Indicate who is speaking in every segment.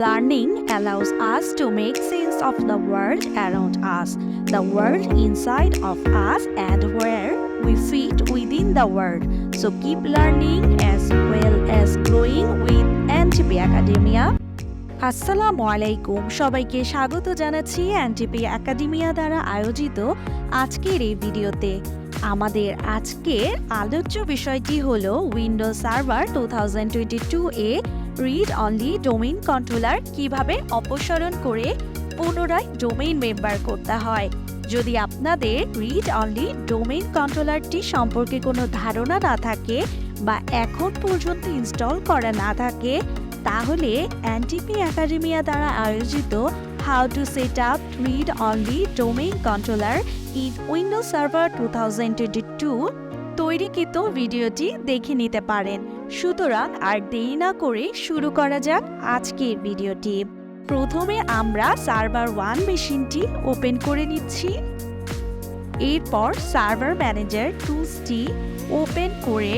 Speaker 1: Learning allows us to make sense of the world around us, the world inside of us, and where we fit within the world. So keep learning as well as growing with NTP Academia. আসসালামু আলাইকুম, সবাইকে স্বাগত জানাচ্ছি NTP academia দ্বারা আয়োজিত আজকের এই ভিডিওতে। আমাদের আজকের আলোচ্য বিষয়টি হলো উইন্ডোজ সার্ভার 2022 এ রিড অনলি ডোমেইন কন্ট্রোলার কিভাবে অপসারণ করে পুনরায় ডোমেইন মেম্বার করতে হয়। যদি আপনাদের রিড অনলি ডোমেইন কন্ট্রোলারটি সম্পর্কে কোনো ধারণা না থাকে বা এখন পর্যন্ত ইনস্টল করা না থাকে, তাহলে এনটিপি একাডেমিয়া দ্বারা আয়োজিত how to set up read only domain controller in Windows server 2022 তৈরিকৃত ভিডিওটি দেখে নিতে পারেন। সুতরাং আর দেরি না করে শুরু করা যাক আজকের ভিডিওটি। প্রথমে আমরা সার্ভার 1 মেশিনটি ওপেন করে নিচ্ছি। এরপর সার্ভার ম্যানেজার টুলসটি ওপেন করে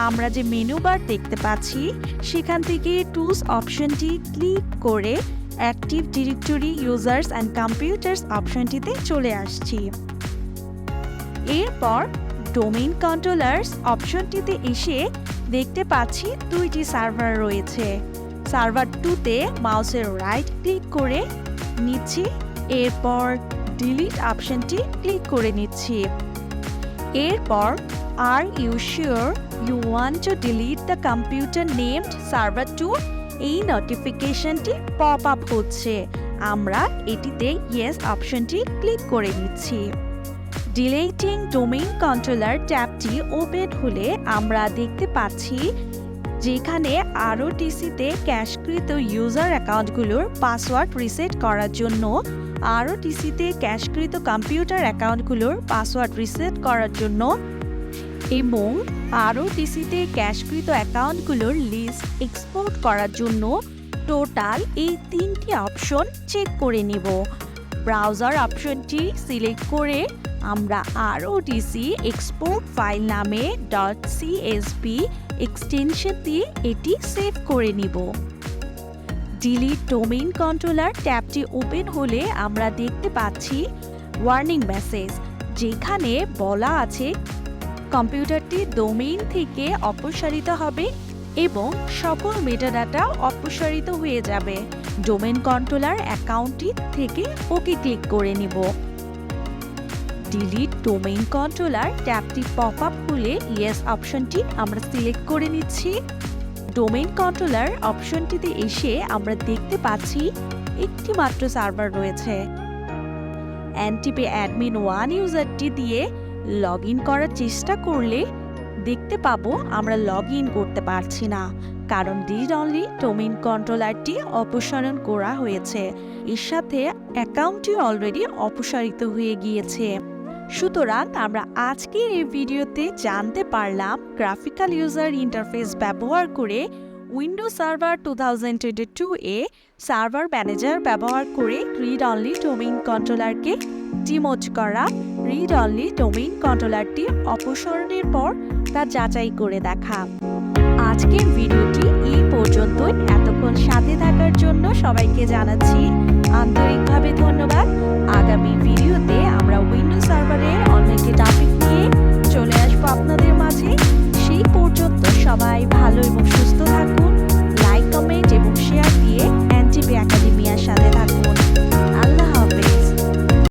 Speaker 1: আমরা যে মেনু বার দেখতে পাচ্ছি সেখান থেকে টুলস অপশনটি ক্লিক করে active directory users and computers অপশনটিতে চলে আসছি। এরপর ডোমেইন কন্ট্রোলার্স অপশনটিতে এসে দেখতে পাচ্ছি দুইটি সার্ভার রয়েছে। সার্ভার 2তে মাউসের রাইট ক্লিক করে নিচ্ছি, এরপর ডিলিট অপশনটি ক্লিক করে নিচ্ছি। এরপর are you sure you want to delete the computer named server 2, এই নোটিফিকেশনটি পপ আপ হচ্ছে। আমরা এটিতে ইয়েস অপশনটি ক্লিক করে নিচ্ছি। ডিলিটিং ডোমেইন কন্ট্রোলার ট্যাবটি ওপেন হলে আমরা দেখতে পাচ্ছি যেখানে RODCতে ক্যাশকৃত ইউজার অ্যাকাউন্টগুলোর পাসওয়ার্ড রিসেট করার জন্য, RODCতে ক্যাশকৃত কম্পিউটার অ্যাকাউন্টগুলোর পাসওয়ার্ড রিসেট করার জন্য এবং RODCতে ক্যাশকৃত অ্যাকাউন্টগুলোর লিস্ট এক্সপোর্ট করার জন্য টোটাল এই তিনটি অপশন চেক করে নিব। ব্রাউজার অপশনটি সিলেক্ট করে আমরা RODC এক্সপোর্ট ফাইল নামে .csv এক্সটেনশন দিয়ে এটি সেভ করে নিব। ডিলিট ডোমেইন কন্ট্রোলার ট্যাবটি ওপেন হলে আমরা দেখতে পাচ্ছি ওয়ার্নিং মেসেজ, যেখানে বলা আছে কম্পিউটারটি ডোমেইন থেকে অপসারিত হবে এবং সকল মেটাডাটা অপসারিত হয়ে যাবে। ডোমেইন কন্ট্রোলার অ্যাকাউন্টটি থেকে ওকে ক্লিক করে নিব। ডিলিট ডোমেইন কন্ট্রোলার ট্যাবটি পপ আপ হলে ইয়েস অপশনটি আমরা সিলেক্ট করে নিচ্ছি। ডোমেইন কন্ট্রোলার অপশনটিতে এসে আমরা দেখতে পাচ্ছি একটি মাত্র সার্ভার রয়েছে। এনটিপি অ্যাডমিন 1 ইউজারটি দিয়ে লগ ইন করার চেষ্টা করলে দেখতে পাবো আমরা লগ ইন করতে পারছি না, কারণ রিড অনলি ডোমেইন কন্ট্রোলারটি অপসারণ করা হয়েছে। এর সাথে অ্যাকাউন্টটি অলরেডি অপসারিত হয়ে গিয়েছে। সুতরাং আমরা আজকের এই ভিডিওতে জানতে পারলাম গ্রাফিক্যাল ইউজার ইন্টারফেস ব্যবহার করে উইন্ডোজ সার্ভার 2022 এ সার্ভার ম্যানেজার ব্যবহার করে রিড অনলি ডোমেইন কন্ট্রোলারকে ডিমোট করা, রিড অনলি ডোমেইন কন্ট্রোলারটি অপসারণের পর তা যাচাই করে দেখা। আজকের ভিডিওটি এই পর্যন্তই। এতক্ষণ সাথে থাকার জন্য সবাইকে জানাচ্ছি আন্তরিকভাবে ধন্যবাদ। আগামী ভিডিওতে আমরা উইন্ডোজ সার্ভারের অন্য একটি টপিক নিয়ে চলে আসবো আপনাদের মাঝে। সেই পর্যন্ত সবাই ভালো এবং সুস্থ থাকুন। লাইক, কমেন্ট এবং শেয়ার দিয়ে